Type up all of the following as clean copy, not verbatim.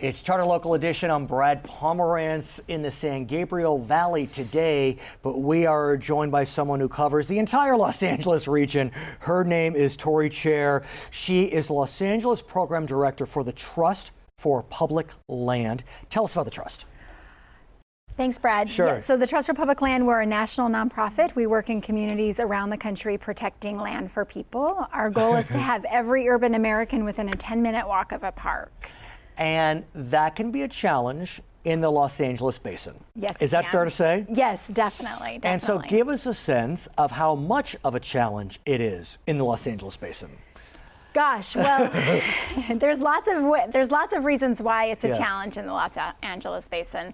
It's Charter Local Edition. I'm Brad Pomerance in the San Gabriel Valley today, but we are joined by someone who covers the entire Los Angeles region. Her name is Tori Kjer. She is Los Angeles Program Director for the Trust for Public Land. Tell us about the Trust. Thanks, Brad. Sure. Yeah, so the Trust for Public Land, we're a national nonprofit. We work in communities around the country protecting land for people. Our goal is to have every urban American within a 10-minute walk of a park. And that can be a challenge in the Los Angeles basin. Yes, is that fair to say? Yes, definitely. And so give us a sense of how much of a challenge it is in the Los Angeles basin. Gosh, well, there's lots of reasons why it's a challenge in the Los Angeles basin.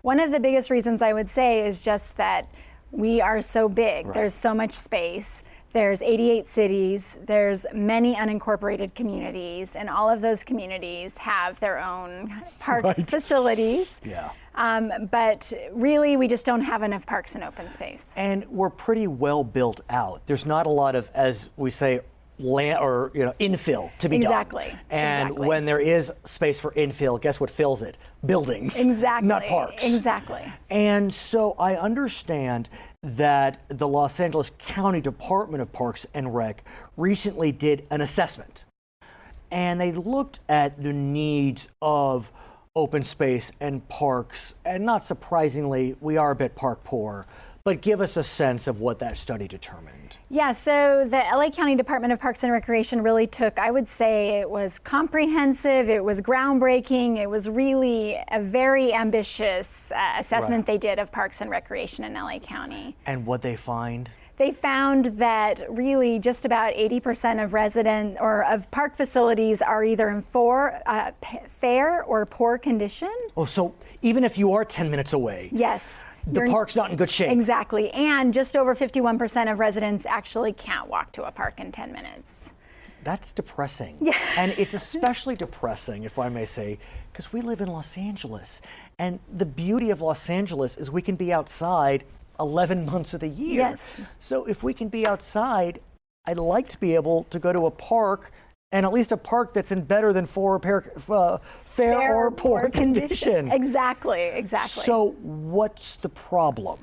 One of the biggest reasons I would say is just that we are so big. Right. There's so much space. There's 88 cities, there's many unincorporated communities, and all of those communities have their own parks facilities. Yeah. But really, we just don't have enough parks and open space. And we're pretty well built out. There's not a lot of, as we say, land or infill to be done. And when there is space for infill, guess what fills it? Buildings. Exactly. Not parks. Exactly. And so I understand that the Los Angeles County Department of Parks and Rec recently did an assessment, and they looked at the needs of open space and parks, and not surprisingly, we are a bit park poor. But give us a sense of what that study determined. Yeah, so the LA County Department of Parks and Recreation really took, I would say it was comprehensive, it was groundbreaking, it was really a very ambitious assessment they did of parks and recreation in LA County. And what they find? They found that really just about 80% of park facilities are either in fair or poor condition. Oh, so even if you are 10 minutes away. Yes. The park's not in good shape. Exactly. And just over 51% of residents actually can't walk to a park in 10 minutes. That's depressing. Yeah. And it's especially depressing, if I may say, because we live in Los Angeles. And the beauty of Los Angeles is we can be outside 11 months of the year. Yes. So if we can be outside, I'd like to be able to go to a park, and at least a park that's in better than fair or poor condition. Exactly. So what's the problem?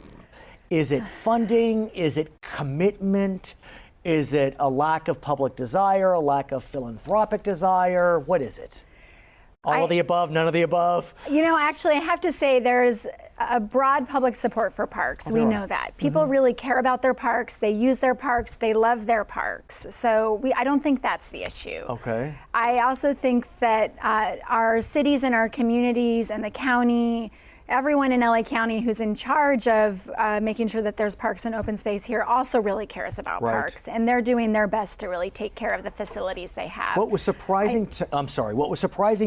Is it funding? Is it commitment? Is it a lack of public desire, a lack of philanthropic desire? What is it? All of the above, none of the above? Actually, I have to say there's a broad public support for parks. We know that. People really care about their parks. They use their parks. They love their parks. So I don't think that's the issue. Okay. I also think that our cities and our communities and the county, everyone in LA County who's in charge of making sure that there's parks and open space here also really cares about parks, and they're doing their best to really take care of the facilities they have. What was surprising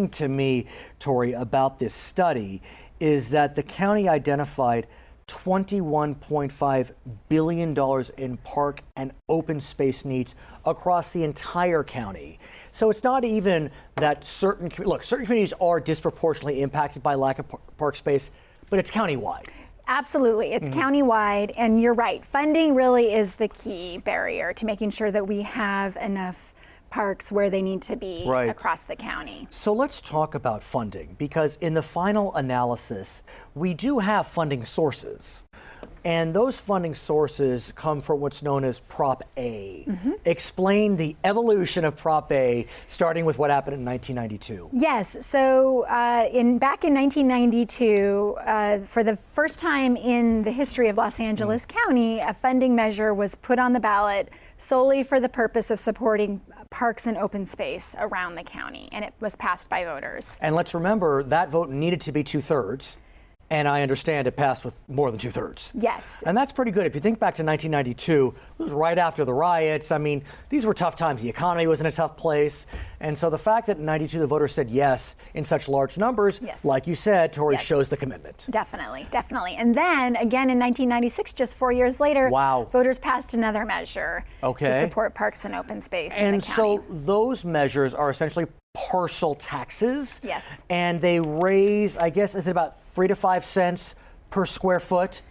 to me, Tori, about this study is that the county identified $21.5 billion in park and open space needs across the entire county. So it's not even that certain communities are disproportionately impacted by lack of park space, but it's countywide. Absolutely, it's countywide, and you're right. Funding really is the key barrier to making sure that we have enough parks where they need to be across the county. So let's talk about funding, because in the final analysis, we do have funding sources. And those funding sources come from what's known as Prop A. Explain the evolution of Prop A, starting with what happened in 1992. Yes, so back in 1992, for the first time in the history of Los Angeles County, a funding measure was put on the ballot solely for the purpose of supporting parks and open space around the county, and it was passed by voters. And let's remember, that vote needed to be 2/3. And I understand it passed with more than 2/3. Yes. And that's pretty good. If you think back to 1992, it was right after the riots. I mean, these were tough times. The economy was in a tough place. And so the fact that in 92 the voters said yes in such large numbers, like you said, Tori, shows the commitment. Definitely. And then again in 1996, just 4 years later, voters passed another measure to support parks and open space in the county. So those measures are essentially parcel taxes. Yes. And they raise, I guess, is it about 3 to 5 cents per square foot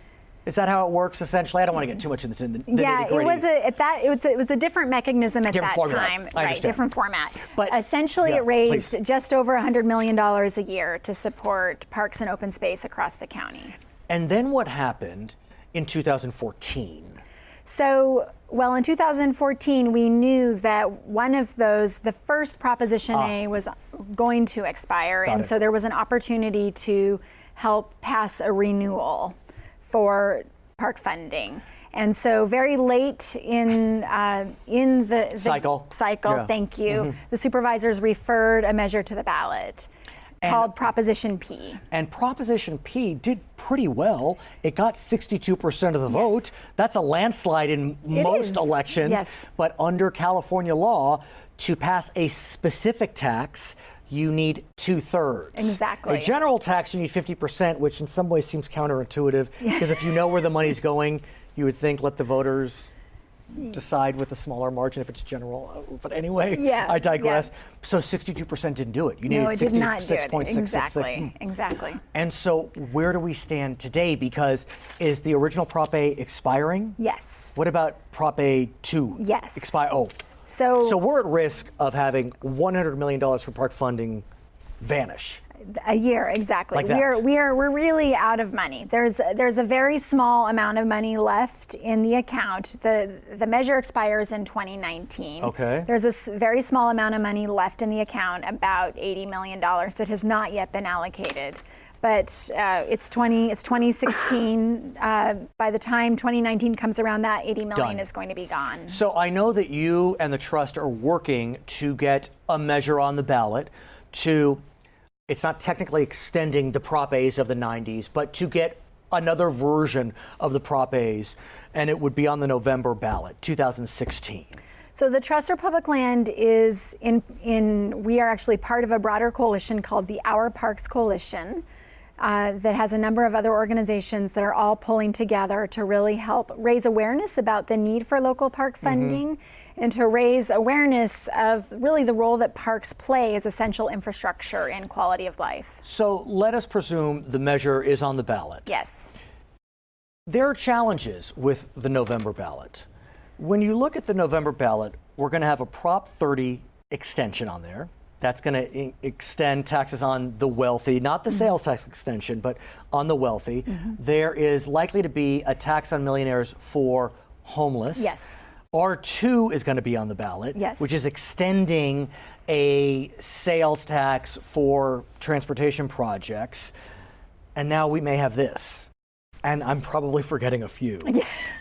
Is that how it works essentially? I don't want to get too much into the Yeah, nitty-gritty. it was a different mechanism at that formula. time, I right? understand. Different format. But essentially, yeah, it raised please. just over $100 million a year to support parks and open space across the county. And then what happened in 2014? So, well, in 2014, we knew that one of those, the first Proposition A, was going to expire, Got and it. so there was an opportunity to help pass a renewal for park funding. And so very late in the Cycle. Yeah. Thank you, the supervisors referred a measure to the ballot called Proposition P. And Proposition P did pretty well. It got 62% of the vote. That's a landslide in most is. elections. Yes. But under California law, to pass a specific tax, you need 2/3. Exactly. A general tax, you need 50%, which in some ways seems counterintuitive, because if you know where the money's going, you would think let the voters decide with a smaller margin if it's general. But anyway, Yeah, I digress. yeah. So 62% didn't do it. You needed No, it did not do it. 66.666. Exactly. And so where do we stand today? Because is the original Prop A expiring? Yes. What about Prop A 2? Yes. Expire. Oh. So we're at risk of having $100 million for park funding vanish. a year, exactly. Like that. We're really out of money. There's a very small amount of money left in the account. The measure expires in 2019. Okay. There's a very small amount of money left in the account, about $80 million that has not yet been allocated. But it's 2016. By the time 2019 comes around, that $80 million Done. is going to be gone. So I know that you and the trust are working to get a measure on the ballot to, it's not technically extending the Prop A's of the 90s, but to get another version of the Prop A's, and it would be on the November ballot, 2016. So the Trust for Public Land is we are actually part of a broader coalition called the Our Parks Coalition that has a number of other organizations that are all pulling together to really help raise awareness about the need for local park funding and to raise awareness of really the role that parks play as essential infrastructure in quality of life. So let us presume the measure is on the ballot. Yes. There are challenges with the November ballot. When you look at the November ballot, we're going to have a Prop 30 extension on there. That's going to extend taxes on the wealthy, not the sales tax extension, but on the wealthy. There is likely to be a tax on millionaires for homeless. Yes. R2 is going to be on the ballot, Yes. which is extending a sales tax for transportation projects. And now we may have this. And I'm probably forgetting a few.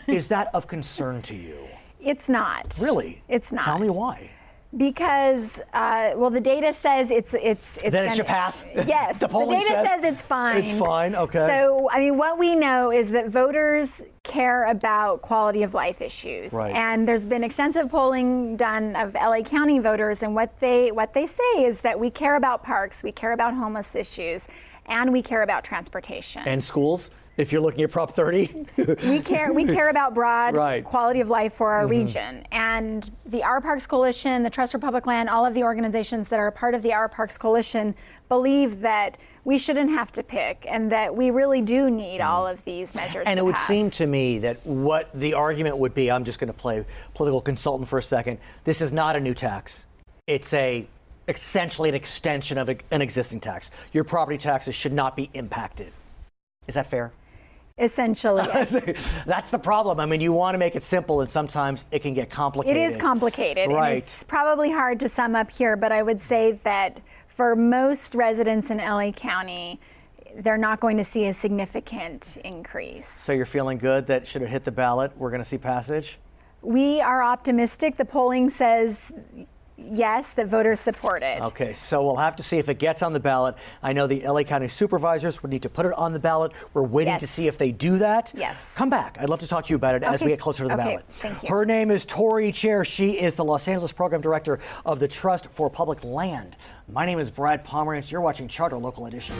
Is that of concern to you? It's not. Really? It's not. Tell me why. Because, well, the data says it's Then it should pass? Yes, The polling data says it's fine. It's fine, okay. So, I mean, what we know is that voters care about quality of life issues. Right. And there's been extensive polling done of LA County voters, and what they say is that we care about parks, we care about homeless issues, and we care about transportation. And schools, if you're looking at Prop 30? We care about broad Right. quality of life for our region. And the Our Parks Coalition, the Trust for Public Land, all of the organizations that are a part of the Our Parks Coalition believe that we shouldn't have to pick and that we really do need all of these measures And to it would pass. seem to me that what the argument would be, I'm just going to play political consultant for a second, this is not a new tax. It's essentially an extension of an existing tax. Your property taxes should not be impacted. Is that fair? Essentially, yes. That's the problem. I mean, you want to make it simple, and sometimes it can get complicated. It is complicated, Right. and it's probably hard to sum up here, but I would say that for most residents in LA County, they're not going to see a significant increase. So you're feeling good that should it hit the ballot, we're going to see passage? We are optimistic. The polling says yes, that voters support it. Okay, so we'll have to see if it gets on the ballot. I know the LA County supervisors would need to put it on the ballot. We're waiting to Yes. see if they do that. Yes. Come back. I'd love to talk to you about it as we Okay. get closer to the Okay, ballot. thank you. Her name is Tori Kjer. She is the Los Angeles Program Director of the Trust for Public Land. My name is Brad Pomerance. You're watching Charter Local Edition.